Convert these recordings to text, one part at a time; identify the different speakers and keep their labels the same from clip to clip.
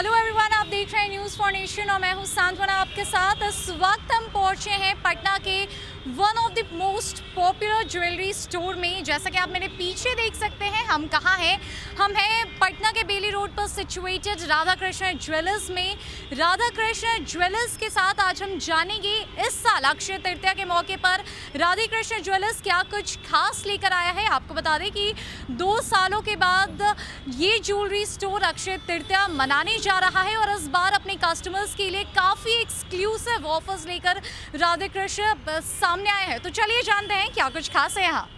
Speaker 1: Hello everyone, आप देख रहे हैं न्यूज़ फॉर नेशन और मैं हूं सांत्वना आपके साथ। इस वक्त हम पहुंचे हैं पटना के one of the most popular jewellery store में। जैसा कि आप मेरे पीछे देख सकते हैं, हम कहाँ हैं? हम हैं पटना के बेली रोड पर सिचुएटेड राधा कृष्ण ज्वेलर्स में। राधा कृष्ण ज्वेलर्स के साथ आज हम जानेंगे इस साल अक्षय तृतीया के मौके पर राधा कृष्ण ज्वेलर्स क्या कुछ खास लेकर आया है। आपको बता दें कि 2 सालों के बाद ये ज्वेलरी स्टोर अक्षय तृतीया मनाने जा रहा है और इस बार अपने कस्टमर्स के लिए काफ़ी एक्सक्लूसिव ऑफर्स लेकर राधा कृष्ण सामने आए हैं। तो चलिए जानते हैं क्या कुछ खास है यहाँ।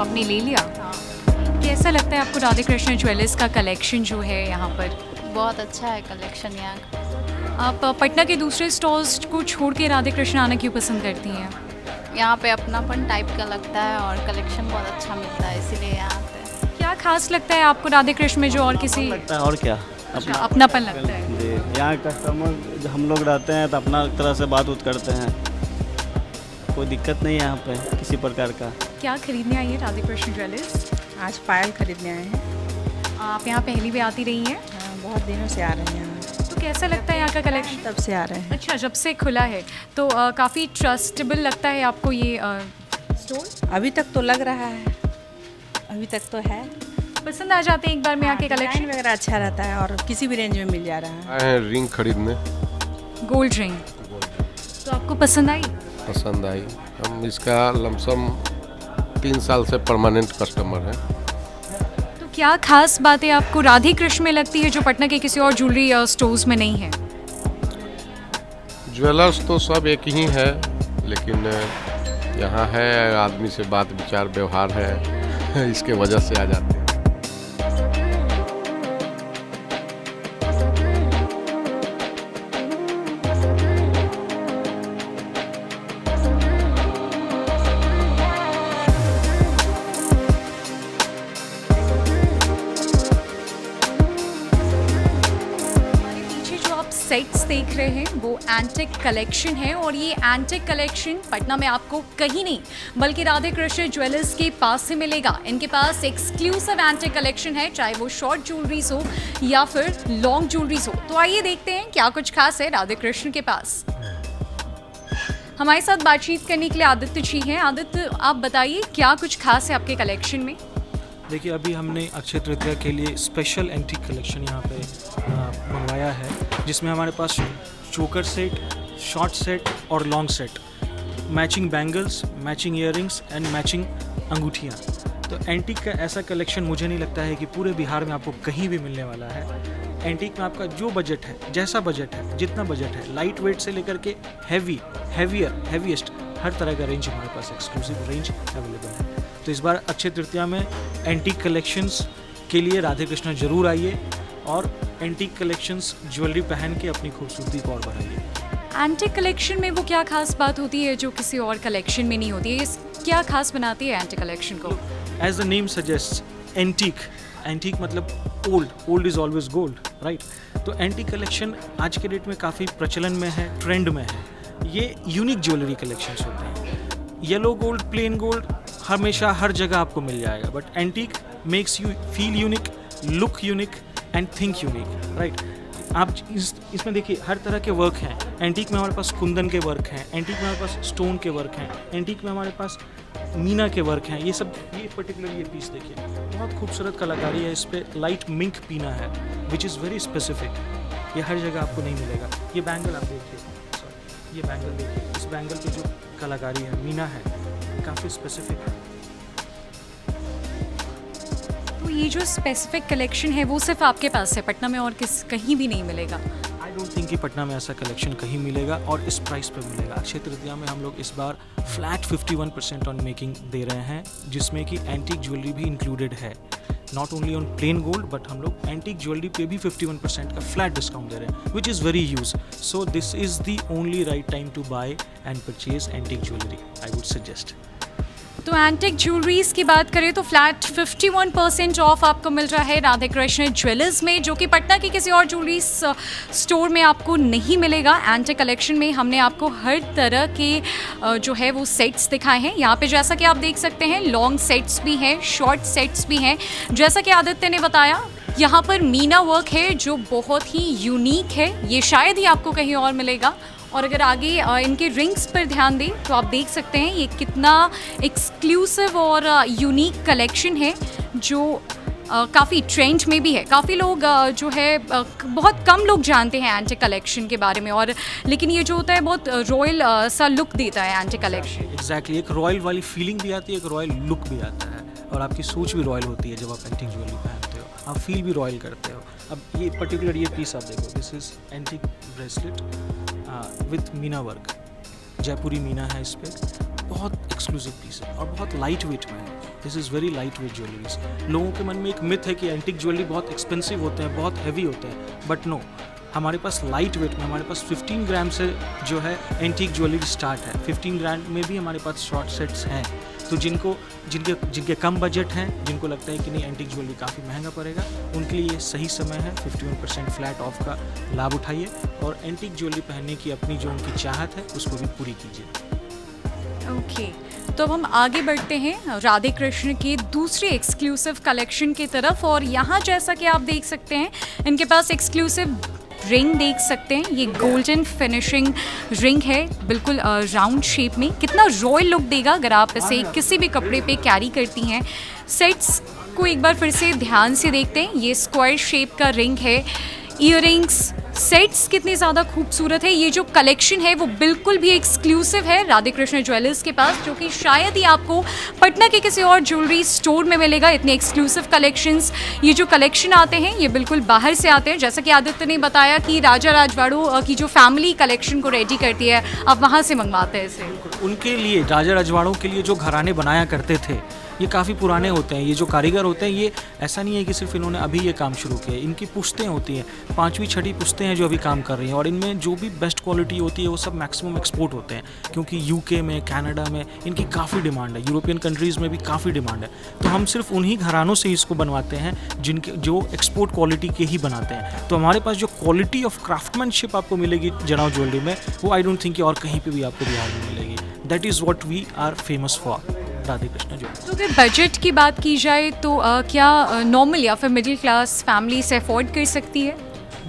Speaker 1: आपने ले लिया?
Speaker 2: हाँ,
Speaker 1: कैसा लगता है आपको राधा कृष्ण ज्वेलर्स का कलेक्शन जो है यहाँ पर?
Speaker 2: बहुत अच्छा है कलेक्शन यहाँ का।
Speaker 1: आप पटना के दूसरे स्टोर्स को छोड़ के राधा कृष्ण आना क्यों पसंद करती हैं?
Speaker 2: यहाँ पे अपनापन टाइप का लगता है और कलेक्शन बहुत अच्छा मिलता है, इसीलिए यहाँ पे।
Speaker 1: क्या खास लगता है आपको राधा कृष्ण में जो और किसी
Speaker 3: लगता है और क्या
Speaker 1: अच्छा, अपनापन लगता है?
Speaker 3: जी, यहाँ कस्टमर हम लोग रहते हैं तो अपना तरह से बात उत करते हैं, कोई दिक्कत नहीं है यहाँ पे किसी प्रकार का।
Speaker 1: क्या खरीदने आई है राधा कृष्ण ज्वेलर्स?
Speaker 4: आज पायल खरीदने आए हैं।
Speaker 1: आप यहाँ पहली भी आती रही हैं?
Speaker 4: हाँ, बहुत दिनों से आ रहे हैं यहाँ।
Speaker 1: तो कैसा लगता है यहाँ का कलेक्शन?
Speaker 4: तब से आ रहे हैं।
Speaker 1: अच्छा, जब से खुला है तो काफ़ी ट्रस्टेबल लगता है आपको ये स्टोर?
Speaker 4: अभी तक तो लग रहा है, अभी तक तो है।
Speaker 1: पसंद आ जाते हैं एक बार में यहाँ के
Speaker 4: डिज़ाइन
Speaker 1: कलेक्शन?
Speaker 4: वगैरह अच्छा रहता है और किसी भी रेंज में मिल जा रहा है।
Speaker 5: आए हैं रिंग खरीदने,
Speaker 1: गोल्ड रिंग तो आपको पसंद आई?
Speaker 5: पसंद आई। हम इसका लमसम 3 साल से परमानेंट कस्टमर हैं।
Speaker 1: तो क्या खास बातें आपको राधे कृष्ण में लगती है जो पटना के किसी और ज्वेलरी स्टोर्स में नहीं है?
Speaker 5: ज्वेलर्स तो सब एक ही है, लेकिन यहाँ है आदमी से बात विचार व्यवहार है इसके वजह से आ जाते हैं।
Speaker 1: हमारे पीछे जो आप सेट्स देख रहे हैं वो एंटिक कलेक्शन है और ये एंटिक कलेक्शन पटना में आपको कहीं नहीं बल्कि राधे कृष्ण ज्वेलर्स के पास से मिलेगा। इनके पास एक्सक्लूसिव एंटिक कलेक्शन है, चाहे वो शॉर्ट ज्वेलरीज हो या फिर लॉन्ग ज्वेलरीज हो। तो आइए देखते हैं क्या कुछ खास है राधे कृष्ण के पास। हमारे साथ बातचीत करने के लिए आदित्य जी हैं। आदित्य, आप बताइए क्या कुछ खास है आपके कलेक्शन में?
Speaker 6: देखिए, अभी हमने अक्षय तृतीया के लिए स्पेशल एंटीक कलेक्शन यहाँ पे मंगवाया है, जिसमें हमारे पास चोकर सेट, शॉर्ट सेट और long set, matching bangles, matching earrings and matching अंगूठियाँ। तो एंटीक का ऐसा कलेक्शन मुझे नहीं लगता है कि पूरे बिहार में आपको कहीं भी मिलने वाला है। एंटीक में आपका जो बजट है, जैसा बजट है, जितना बजट है, लाइट वेट से लेकर के हैवीएस्ट हर तरह का रेंज हमारे पास एक्सक्लूसिव रेंज अवेलेबल है। तो इस बार अक्षय तृतीया में एंटीक कलेक्शंस के लिए राधे कृष्ण जरूर आइए और एंटीक कलेक्शंस ज्वेलरी पहन के अपनी खूबसूरती को और बढ़ाइए।
Speaker 1: एंटिक कलेक्शन में वो क्या खास बात होती है जो किसी और कलेक्शन में नहीं होती है? क्या खास बनाती है एंटिक कलेक्शन को?
Speaker 6: As the name suggest, antique मतलब old is always gold, right? तो एंटीक कलेक्शन आज के डेट में काफ़ी प्रचलन में है, ट्रेंड में है। ये यूनिक ज्वेलरी कलेक्शंस होते हैं। येलो गोल्ड, प्लेन गोल्ड हमेशा हर जगह आपको मिल जाएगा, but antique makes you feel unique, look unique and think unique, right? आप इसमें देखिए हर तरह के वर्क हैं। एंटीक में हमारे पास कुंदन के वर्क हैं, एंटीक में हमारे पास स्टोन के वर्क हैं, एंटीक में हमारे पास मीना के वर्क हैं। ये पर्टिकुलर ये पीस देखिए, बहुत खूबसूरत कलाकारी है। इस पर लाइट मिंक पीना है, विच इज़ वेरी स्पेसिफिक। ये हर जगह आपको नहीं मिलेगा। ये बैंगल आप देखिए, ये बैंगल देखिए, इस बैंगल पे जो कलाकारी है, मीना है, काफ़ी स्पेसिफिक है।
Speaker 1: तो ये जो स्पेसिफिक कलेक्शन है वो सिर्फ आपके पास है, पटना में और कहीं भी नहीं मिलेगा?
Speaker 6: आई डोंट थिंक कि पटना में ऐसा कलेक्शन कहीं मिलेगा और इस प्राइस पे मिलेगा। अक्षय तृतीया में हम लोग इस बार फ्लैट 51% ऑन मेकिंग दे रहे हैं, जिसमें कि एंटीक ज्वेलरी भी इंक्लूडेड है। Not only on plane gold but हम लोग एंटीक ज्वेलरी पे भी 51% का फ्लैट डिस्काउंट दे रहे हैं, which is very use. So this is the only right time to buy and purchase antique jewellery, I would suggest.
Speaker 1: तो एंटिक ज्वेलरीज की बात करें तो फ्लैट 51% ऑफ आपको मिल रहा है राधे कृष्ण ज्वेलर्स में, जो कि पटना की किसी और ज्वेलरी स्टोर में आपको नहीं मिलेगा. एंटिक कलेक्शन में हमने आपको हर तरह के जो है वो सेट्स दिखाए हैं. यहाँ पे जैसा कि आप देख सकते हैं लॉन्ग सेट्स भी हैं, शॉर्ट सेट्स भी हैं. जैसा कि आदित्य ने बताया यहाँ पर मीना वर्क है जो बहुत ही यूनिक है, ये शायद ही आपको कहीं और मिलेगा. और अगर आगे इनके रिंग्स पर ध्यान दें तो आप देख सकते हैं ये कितना एक्सक्लूसिव और यूनिक कलेक्शन है, जो काफ़ी ट्रेंड में भी है. काफ़ी लोग जो है बहुत कम लोग जानते हैं एंटिक कलेक्शन के बारे में, और लेकिन ये जो होता है बहुत रॉयल सा लुक देता है एंटिक कलेक्शन.
Speaker 6: एग्जैक्टली, एक रॉयल वाली फीलिंग भी आती है, एक रॉयल लुक भी आता है, और आपकी सोच भी रॉयल होती है जब आप एंटिक ज्वेलरी पहनते हो, आप फील भी रॉयल करते हो. अब ये पर्टिकुलर ये पीस आप देखो, this is antique bracelet with meena work, Jaipuri meena है इस पर. बहुत एक्सक्लूसिव पीस है और बहुत लाइट वेट में है. This is very light weight jewelleries. लोगों के मन में एक मिथ है कि एंटिक ज्वेलरी बहुत एक्सपेंसिव होते हैं, बहुत हैवी होते हैं, बट नो, हमारे पास लाइट वेट में हमारे पास 15 ग्राम से जो है एंटीक ज्वेलरी स्टार्ट है. 15 ग्राम में भी हमारे पास शॉर्ट सेट्स हैं. तो जिनके कम बजट हैं, जिनको लगता है कि नहीं एंटीक ज्वेलरी काफ़ी महंगा पड़ेगा, उनके लिए ये सही समय है. 51% फ्लैट ऑफ का लाभ उठाइए और एंटीक ज्वेलरी पहनने की अपनी जो उनकी चाहत है उसको भी पूरी कीजिए.
Speaker 1: ओके, तो अब हम आगे बढ़ते हैं राधे कृष्ण के दूसरे एक्सक्लूसिव कलेक्शन की तरफ. और यहाँ जैसा कि आप देख सकते हैं इनके पास एक्सक्लूसिव रिंग देख सकते हैं. ये गोल्डन फिनिशिंग रिंग है, बिल्कुल राउंड शेप में. कितना रॉयल लुक देगा अगर आप इसे किसी भी कपड़े पे कैरी करती हैं. सेट्स को एक बार फिर से ध्यान से देखते हैं. ये स्क्वायर शेप का रिंग है. ईयरिंग्स सेट्स कितने ज़्यादा खूबसूरत है. ये जो कलेक्शन है वो बिल्कुल भी एक्सक्लूसिव है राधे कृष्ण ज्वेलर्स के पास, जो कि शायद ही आपको पटना के किसी और ज्वेलरी स्टोर में मिलेगा. इतने एक्सक्लूसिव कलेक्शंस, ये जो कलेक्शन आते हैं ये बिल्कुल बाहर से आते हैं. जैसा कि आदित्य ने बताया कि राजा राजवाड़ों की जो फैमिली कलेक्शन को रेडी करती है, आप वहाँ से मंगवाते हैं इसे.
Speaker 6: उनके लिए, राजा रजवाड़ों के लिए जो घराने बनाया करते थे, ये काफ़ी पुराने होते हैं. ये जो कारीगर होते हैं, ये ऐसा नहीं है कि सिर्फ इन्होंने अभी ये काम शुरू किया है. इनकी पुश्तें होती हैं, 5वीं 6वीं पुश्तें हैं जो अभी काम कर रही हैं, और इनमें जो भी बेस्ट क्वालिटी होती है वो सब मैक्सिमम एक्सपोर्ट होते हैं, क्योंकि यूके में, कनाडा में इनकी काफ़ी डिमांड है. यूरोपियन कंट्रीज़ में भी काफ़ी डिमांड है. तो हम सिर्फ उन्हीं घरानों से इसको बनवाते हैं जो एक्सपोर्ट क्वालिटी के ही बनाते हैं. तो हमारे पास जो क्वालिटी ऑफ क्राफ्टमैनशिप आपको मिलेगी जड़ाव ज्वेलरी में, वो आई डोंट थिंक कि और कहीं पर भी आपको बिहार में मिलेगी. That is what we are famous for, Radhe Krishna jewellers.
Speaker 1: तो अगर बजट की बात की जाए तो क्या नॉर्मल या फिर मिडिल क्लास फैमिली से अफोर्ड कर सकती है?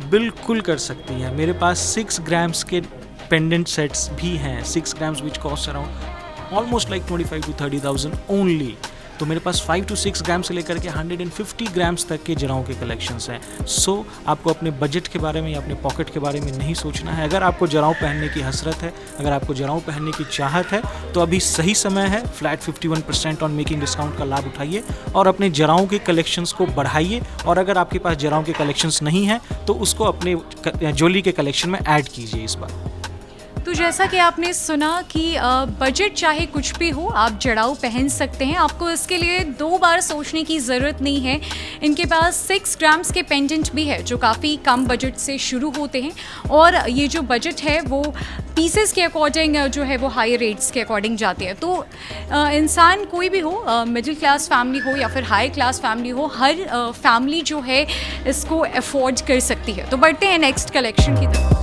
Speaker 6: बिल्कुल कर सकती हैं. मेरे पास 6 ग्राम्स के पेंडेंट सेट्स भी हैं. 6 grams which cost around almost like 25,000 to 30,000 only. तो मेरे पास 5 to 6 ग्राम से लेकर के 150 ग्राम्स तक के जराओं के कलेक्शंस हैं. सो आपको अपने बजट के बारे में या अपने पॉकेट के बारे में नहीं सोचना है. अगर आपको जराओं पहनने की हसरत है, अगर आपको जराओं पहनने की चाहत है, तो अभी सही समय है. फ्लैट 51% ऑन मेकिंग डिस्काउंट का लाभ उठाइए और अपने जराओं के कलेक्शंस को बढ़ाइए. और अगर आपके पास जराओं के कलेक्शंस नहीं हैं तो उसको अपने ज्वेलरी के कलेक्शन में ऐड कीजिए इस बार.
Speaker 1: तो जैसा कि आपने सुना कि बजट चाहे कुछ भी हो, आप जड़ाऊ पहन सकते हैं. आपको इसके लिए 2 बार सोचने की ज़रूरत नहीं है. इनके पास 6 ग्राम्स के पेंडेंट भी है जो काफ़ी कम बजट से शुरू होते हैं, और ये जो बजट है वो पीसेस के अकॉर्डिंग जो है वो हाई रेट्स के अकॉर्डिंग जाते हैं. तो इंसान कोई भी हो, मिडिल क्लास फैमिली हो या फिर हाई क्लास फैमिली हो, हर फैमिली जो है इसको अफोर्ड कर सकती है. तो बढ़ते हैं नेक्स्ट कलेक्शन की तरफ.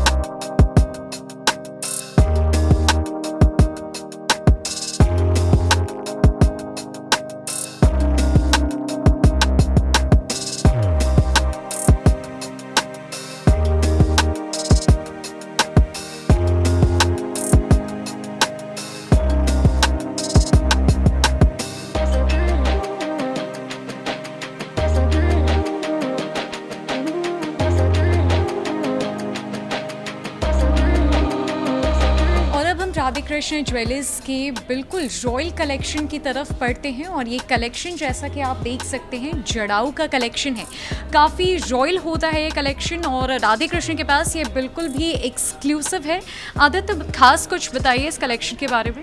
Speaker 1: राधे कृष्ण ज्वेलर्स के बिल्कुल रॉयल कलेक्शन की तरफ पढ़ते हैं. और ये कलेक्शन जैसा कि आप देख सकते हैं जड़ाऊ का कलेक्शन है. काफ़ी रॉयल होता है ये कलेक्शन, और राधे कृष्ण के पास ये बिल्कुल भी एक्सक्लूसिव है. आदित्य, खास कुछ बताइए इस कलेक्शन के बारे में.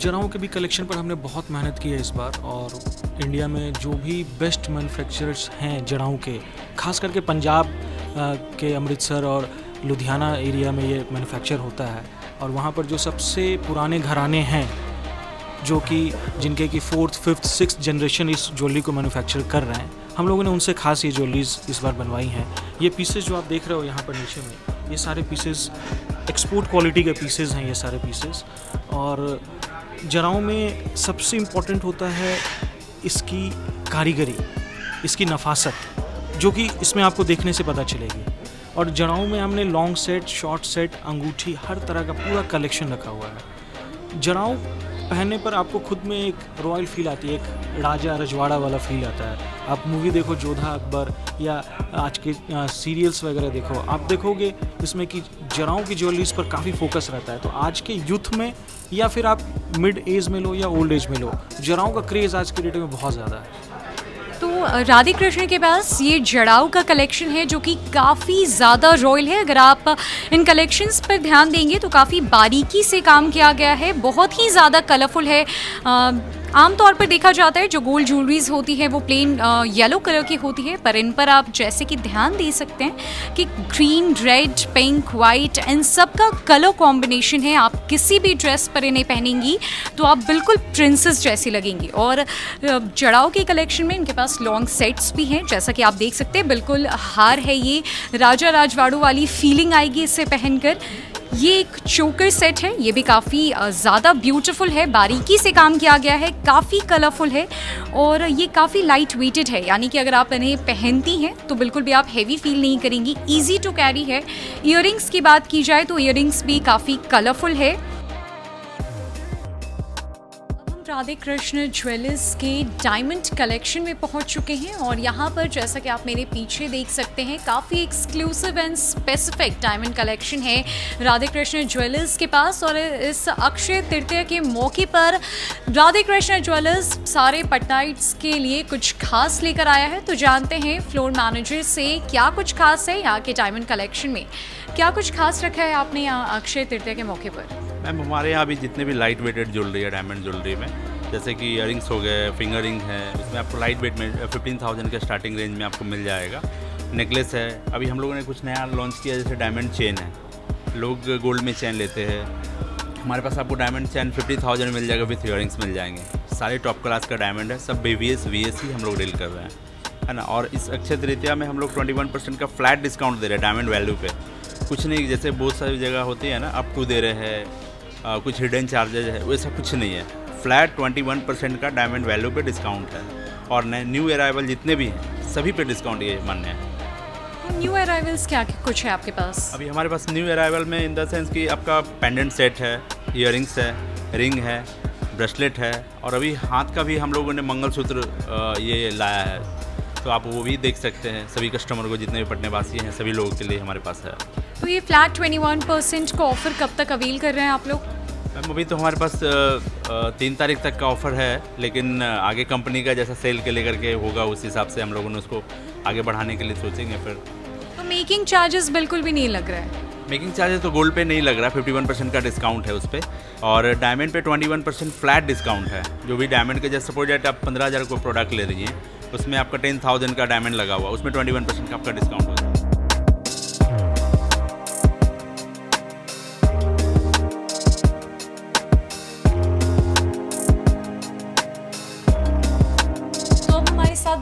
Speaker 6: जराओं के भी कलेक्शन पर हमने बहुत मेहनत की है इस बार, और इंडिया में जो भी बेस्ट मैन्युफैक्चरर्स हैं जराओं के, खास करके पंजाब के अमृतसर और लुधियाना एरिया में ये मैन्युफैक्चर होता है, और वहाँ पर जो सबसे पुराने घराने हैं जो कि जिनके कि 4th, 5th, 6th जनरेशन इस ज्वेलरी को मैन्युफैक्चर कर रहे हैं, हम लोगों ने उनसे खास ये ज्वेलरीज इस बार बनवाई हैं। ये पीसेस जो आप देख रहे हो यहाँ पर नीचे में, ये सारे पीसेस एक्सपोर्ट क्वालिटी के पीसेस हैं ये सारे पीसेस। और जराओं में सबसे इम्पोर्टेंट होता है इसकी कारीगरी, इसकी नफासत, जो कि इसमें आपको देखने से पता चलेगी। और जराओं में हमने लॉन्ग सेट, शॉर्ट सेट, अंगूठी, हर तरह का पूरा कलेक्शन रखा हुआ है। जराओं पहनने पर आपको खुद में एक रॉयल फील आती है, एक राजा रजवाड़ा वाला फील आता है। आप मूवी देखो जोधा अकबर या आज के सीरियल्स वगैरह देखो, आप देखोगे इसमें कि जराओं की ज्वेलरीज पर काफ़ी फोकस रहता है। तो आज के यूथ में या फिर आप मिड एज में लो या ओल्ड एज में लो, जराओं का क्रेज़ आज के डेट में बहुत ज़्यादा है।
Speaker 1: तो राधे कृष्ण के पास ये जड़ाऊ का कलेक्शन है जो कि काफ़ी ज़्यादा रॉयल है। अगर आप इन कलेक्शंस पर ध्यान देंगे तो काफ़ी बारीकी से काम किया गया है, बहुत ही ज़्यादा कलरफुल है। आमतौर पर देखा जाता है जो गोल्ड ज्वेलरीज होती है वो प्लेन येलो कलर की होती है, पर इन पर आप जैसे कि ध्यान दे सकते हैं कि ग्रीन, रेड, पिंक, वाइट, इन सब का कलर कॉम्बिनेशन है। आप किसी भी ड्रेस पर इन्हें पहनेंगी तो आप बिल्कुल प्रिंसेस जैसी लगेंगी। और जड़ाओं के कलेक्शन में इनके पास लॉन्ग सेट्स भी हैं, जैसा कि आप देख सकते हैं, बिल्कुल हार है ये, राजा राजवाड़ू वाली फीलिंग आएगी इससे पहनकर। ये एक चोकर सेट है, ये भी काफ़ी ज़्यादा ब्यूटीफुल है, बारीकी से काम किया गया है, काफ़ी कलरफुल है और ये काफ़ी लाइट वेटेड है, यानी कि अगर आप इन्हें पहनती हैं तो बिल्कुल भी आप हैवी फील नहीं करेंगी, इजी टू कैरी है। ईयरिंग्स की बात की जाए तो ईयरिंग्स भी काफ़ी कलरफुल है। राधे कृष्ण ज्वेलर्स के डायमंड कलेक्शन में पहुंच चुके हैं और यहाँ पर जैसा कि आप मेरे पीछे देख सकते हैं काफ़ी exclusive and specific diamond collection है राधे कृष्ण ज्वेलर्स के पास। और इस अक्षय तृतीया के मौके पर राधे कृष्ण ज्वेलर्स सारे पटनाइट्स के लिए कुछ खास लेकर आया है। तो जानते हैं फ्लोर मैनेजर से क्या कुछ खास है यहाँ के डायमंड कलेक्शन में, क्या कुछ खास रखा है आपने यहाँ अक्षय तृतीया के मौके पर।
Speaker 7: मैम हमारे यहाँ भी जितने भी लाइट वेटेड ज्वेलरी है डायमंड ज्वेलरी में, जैसे कि इयरिंग्स हो गए, फिंगर रिंग है, उसमें आपको लाइट वेट में 15,000 के स्टार्टिंग रेंज में आपको मिल जाएगा। नेकलेस है, अभी हम लोगों ने कुछ नया लॉन्च किया जैसे डायमंड चेन है, लोग गोल्ड में चेन लेते हैं, हमारे पास आपको डायमंड चेन 50,000 में मिल जाएगा, विथ इयरिंग्स मिल जाएंगे। सारे टॉप क्लास का डायमंड है, सब BVS VS ही हम लोग डील कर रहे हैं, है ना। और इस अक्षय तृतीया में हम लोग 21% का फ्लैट डिस्काउंट दे रहे हैं डायमंड वैल्यू पे। कुछ नहीं, जैसे बहुत सारी जगह होती है ना अप टू दे रहे हैं, कुछ हिडन चार्जेज है, वैसा कुछ नहीं है। फ्लैट 21% का डायमंड वैल्यू पे डिस्काउंट है और न्यू अराइवल जितने भी हैं सभी पे डिस्काउंट ये मान्य है।
Speaker 1: न्यू अराइवल्स क्या कुछ है आपके पास?
Speaker 7: अभी हमारे पास न्यू अराइवल में इन द सेंस कि आपका पेंडेंट सेट है, इयरिंग्स है, रिंग है, ब्रेसलेट है और अभी हाथ का भी हम लोगों ने मंगलसूत्र ये लाया है, तो आप वो भी देख सकते हैं। सभी कस्टमर को जितने भी पटनेवासी हैं सभी लोगों के लिए हमारे पास है।
Speaker 1: तो ये फ्लैट 21% का ऑफर कब तक अवेल कर रहे हैं आप लोग?
Speaker 7: मैम अभी तो हमारे पास 3 तारीख तक का ऑफ़र है, लेकिन आगे कंपनी का जैसा सेल के लेकर के होगा उस हिसाब से हम लोगों ने उसको आगे बढ़ाने के लिए सोचेंगे फिर।
Speaker 1: तो मेकिंग चार्जेस बिल्कुल भी नहीं लग रहा है?
Speaker 7: मेकिंग चार्जेस तो गोल्ड पे नहीं लग रहा, 51% का डिस्काउंट है उस पर, और डायमंड पे 21% फ्लैट डिस्काउंट है। जो भी डायमंड के जैसे सपोज आप 15,000 को प्रोडक्ट ले रही हैं, उसमें आपका 10,000 का डायमंड लगा हुआ, उसमें 21% का आपका डिस्काउंट होगा।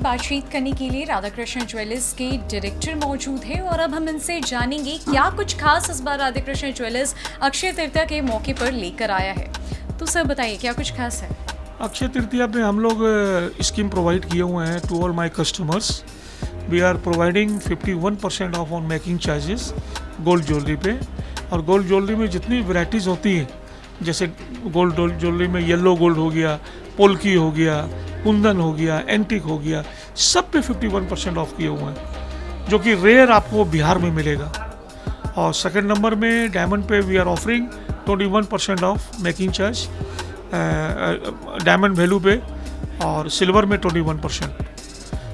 Speaker 1: बातचीत करने के लिए राधा कृष्ण ज्वेलर्स के डायरेक्टर मौजूद हैं और अब हम इनसे जानेंगे क्या कुछ खास इस बार राधा कृष्ण ज्वेलर्स अक्षय तृतीया के मौके पर लेकर आया है। तो सर बताइए क्या कुछ खास है?
Speaker 8: अक्षय तृतीया पे हम लोग स्कीम प्रोवाइड किए हुए हैं to all my customers. We are providing 51% off on making charges gold jewellery पे। और गोल्ड ज्वेलरी में जितनी वैरायटीज़ होती हैं, जैसे गोल्ड ज्वेलरी में येलो गोल्ड हो गया, पोल्की हो गया, कुंदन हो गया, एंटीक हो गया, सब पे 51% ऑफ किए हुए हैं, जो कि रेयर आपको बिहार में मिलेगा। और सेकंड नंबर में डायमंड पे we are offering 21% off making charge diamond value पे, और सिल्वर में 21%।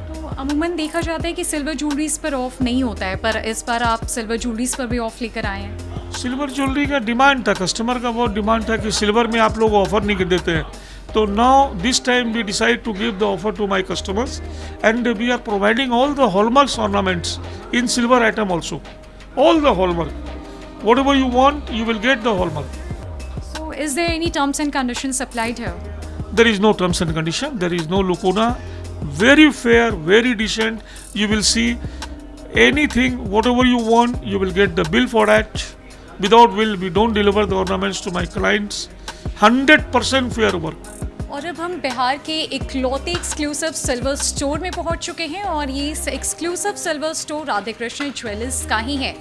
Speaker 1: तो अमूमन देखा जाता है कि सिल्वर ज्वेलरीज पर ऑफ नहीं होता है, पर इस बार आप सिल्वर ज्वेलरीज पर भी ऑफ लेकर आए हैं।
Speaker 8: सिल्वर ज्वेलरी का डिमांड था, कस्टमर का बहुत डिमांड था कि सिल्वर में आप लोग ऑफर नहीं देते हैं. तो now this time we decide to give the offer to my customers and we are providing all the hallmarks ornaments in silver item also. All the hallmark, whatever you want, you will get the hallmark.
Speaker 1: So is there any terms and conditions applied here?
Speaker 8: There is no terms and condition, there is no lacuna. Very fair, very decent. You will see anything, whatever you want, you will get the bill for that. Without bill, we don't deliver the ornaments to my clients. 100% fair work.
Speaker 1: और अब हम बिहार के इकलौते exclusive silver store में पहुंच चुके हैं और ये exclusive silver store Radhe Krishna jewellers का ही है.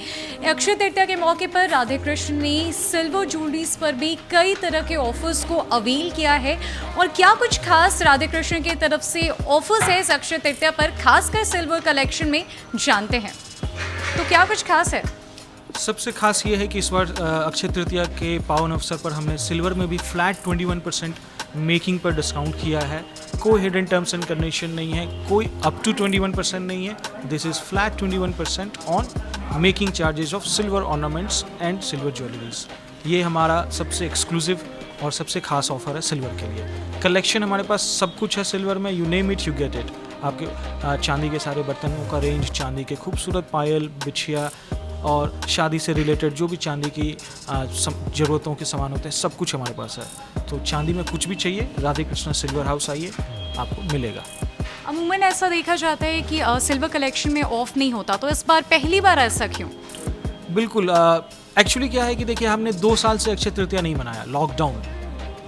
Speaker 1: अक्षय तृतीया के मौके पर राधे कृष्ण ने सिल्वर ज्वेलरीज पर भी कई तरह के ऑफर्स को अवेल किया है. और क्या कुछ खास राधे कृष्ण की तरफ से ऑफर्स है इस अक्षय तृतीया पर, खासकर सिल्वर कलेक्शन में, जानते हैं. तो क्या कुछ खास है?
Speaker 6: सबसे खास ये है कि इस बार अक्षय तृतीया के पावन अवसर पर हमने सिल्वर में भी फ्लैट 21% मेकिंग पर डिस्काउंट किया है. कोई हिडन टर्म्स एंड कंडीशन नहीं है, कोई अप टू 21% नहीं है. This is flat 21% on making charges of silver ornaments and silver jewelleries. ये हमारा सबसे एक्सक्लूसिव और सबसे खास ऑफर है सिल्वर के लिए. कलेक्शन हमारे पास सब कुछ है सिल्वर में, you name it you get it. आपके चांदी के सारे बर्तनों का रेंज, चांदी के खूबसूरत पायल, बिछिया और शादी से रिलेटेड जो भी चांदी की ज़रूरतों के सामान होते हैं, सब कुछ हमारे पास है. तो चांदी में कुछ भी चाहिए, राधे कृष्ण सिल्वर हाउस आइए, आपको मिलेगा.
Speaker 1: अमूमन ऐसा देखा जाता है कि सिल्वर कलेक्शन में ऑफ नहीं होता, तो इस बार पहली बार ऐसा क्यों?
Speaker 6: बिल्कुल, एक्चुअली क्या है कि देखिए, हमने 2 साल से अक्षय तृतीया नहीं मनाया. लॉकडाउन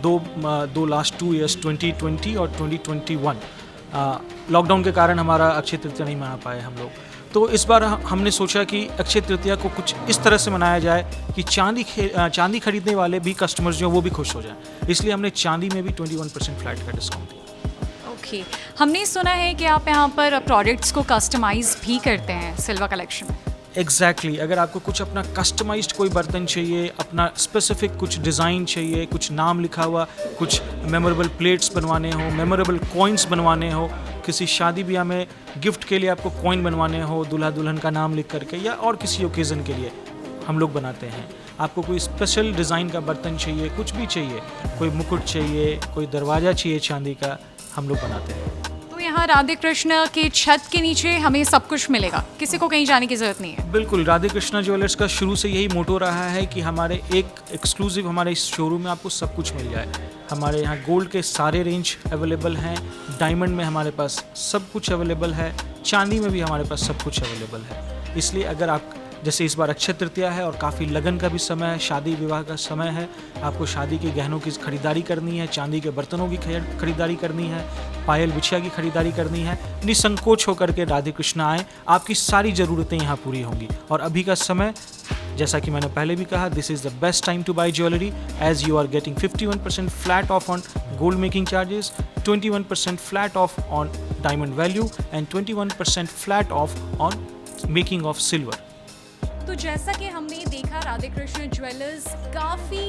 Speaker 6: दो लास्ट 2 ईयर्स 2020 और 2021 लॉकडाउन के कारण हमारा अक्षय तृतीया नहीं मना पाए हम लोग. तो इस बार हमने सोचा कि अक्षय तृतीया को कुछ इस तरह से मनाया जाए कि चांदी खरीदने वाले भी कस्टमर्स जो हैं वो भी खुश हो जाएं. इसलिए हमने चांदी में भी 21% फ्लैट का डिस्काउंट दिया.
Speaker 1: ओके, हमने सुना है कि आप यहाँ पर प्रोडक्ट्स को कस्टमाइज भी करते हैं सिल्वर कलेक्शन में.
Speaker 6: एग्जैक्टली, अगर आपको कुछ अपना कस्टमाइज्ड कोई बर्तन चाहिए, अपना स्पेसिफिक कुछ डिज़ाइन चाहिए, कुछ नाम लिखा हुआ, कुछ मेमोरेबल प्लेट्स बनवाने हो, मेमोरेबल कॉइन्स बनवाने हो, किसी शादी ब्याह में गिफ्ट के लिए आपको कॉइन बनवाने हो दूल्हा दुल्हन का नाम लिख करके, या और किसी ओकेज़न के लिए हम लोग बनाते हैं. आपको कोई स्पेशल डिज़ाइन का बर्तन चाहिए, कुछ भी चाहिए, कोई मुकुट चाहिए, कोई दरवाज़ा चाहिए चांदी का, हम लोग बनाते हैं.
Speaker 1: तो यहाँ राधे कृष्ण के छत के नीचे हमें सब कुछ मिलेगा, किसी को कहीं जाने की ज़रूरत नहीं है.
Speaker 6: बिल्कुल, राधे कृष्णा ज्वेलर्स का शुरू से यही मोटो रहा है कि हमारे एक एक्सक्लूसिव हमारे इस शोरूम में आपको सब कुछ मिल जाए. हमारे यहाँ गोल्ड के सारे रेंज अवेलेबल हैं, डायमंड में हमारे पास सब कुछ अवेलेबल है, चांदी में भी हमारे पास सब कुछ अवेलेबल है. इसलिए अगर आप, जैसे इस बार अक्षय तृतीया है और काफ़ी लगन का भी समय है, शादी विवाह का समय है, आपको शादी के गहनों की खरीदारी करनी है, चांदी के बर्तनों की खरीदारी करनी है, पायल बिछिया की खरीदारी करनी है, निसंकोच होकर के राधे कृष्ण आएँ, आपकी सारी ज़रूरतें यहाँ पूरी होंगी. और अभी का समय, जैसा कि मैंने पहले भी कहा, this is the best time to buy jewellery as you are getting 51% flat off on gold making charges, 21% flat off on diamond value and 21% flat off on making of silver.
Speaker 1: तो जैसा कि हमने देखा, राधे कृष्ण ज्वेलर्स काफ़ी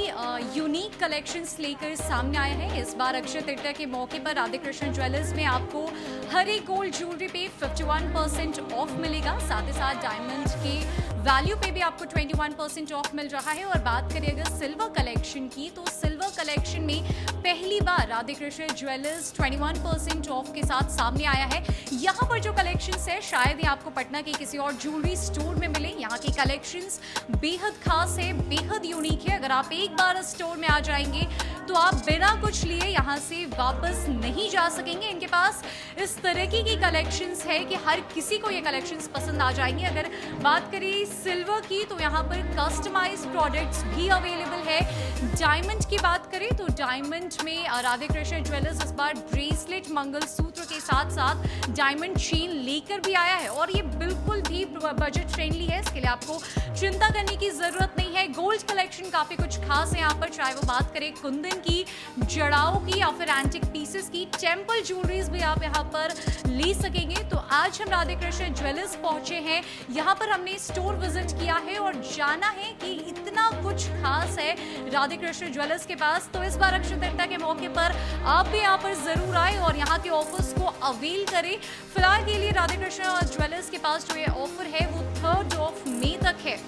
Speaker 1: unique collections लेकर सामने आया है. इस बार अक्षय तृतीया के मौके पर राधे कृष्ण ज्वेलर्स में आपको हर एक गोल्ड ज्वेलरी पे 51% ऑफ मिलेगा. साथ ही साथ डायमंड के वैल्यू पे भी आपको 21% ऑफ मिल रहा है. और बात करें अगर सिल्वर कलेक्शन की, तो सिल्वर कलेक्शन में पहली बार राधे कृष्ण ज्वेलर्स 21% ऑफ के साथ सामने आया है. यहाँ पर जो कलेक्शंस है, शायद ही आपको पटना के किसी और ज्वेलरी स्टोर में मिले. यहाँ की कलेक्शंस बेहद खास है, बेहद यूनिक है. अगर आप एक बार स्टोर में आ जाएंगे तो आप बिना कुछ लिए यहाँ से वापस नहीं जा सकेंगे. इनके पास इस तरह की कलेक्शंस है कि हर किसी को ये कलेक्शंस पसंद आ जाएंगे. अगर बात करें सिल्वर की, तो यहाँ पर कस्टमाइज्ड प्रोडक्ट्स भी अवेलेबल है. डायमंड की बात करें तो डायमंड में राधे कृष्ण ज्वेलर्स इस बार ब्रेसलेट, मंगलसूत्र के साथ साथ डायमंड चेन लेकर भी आया है. और ये बिल्कुल भी बजट फ्रेंडली है, इसके लिए आपको चिंता करने की ज़रूरत नहीं है. गोल्ड कलेक्शन काफ़ी कुछ खास है यहाँ पर, चाहे वो बात करें कुंदन की, जड़ाओं की या फिर एंटिक पीसेस की. टेम्पल ज्वेलरीज भी आप यहाँ पर ले सकेंगे. तो आज हम राधे कृष्ण ज्वेलर्स पहुँचे हैं, यहाँ पर हमने स्टोर विजिट किया है और जाना है कि इतना कुछ खास है राधे कृष्ण ज्वेलर्स के पास. तो इस बार अक्षय तृतीया के मौके पर आप भी यहाँ पर ज़रूर आए और यहाँ के ऑफर्स को अवेल करें. फिलहाल के लिए राधे कृष्ण ज्वेलर्स के पास जो ये ऑफर है वो 3 मई तक है.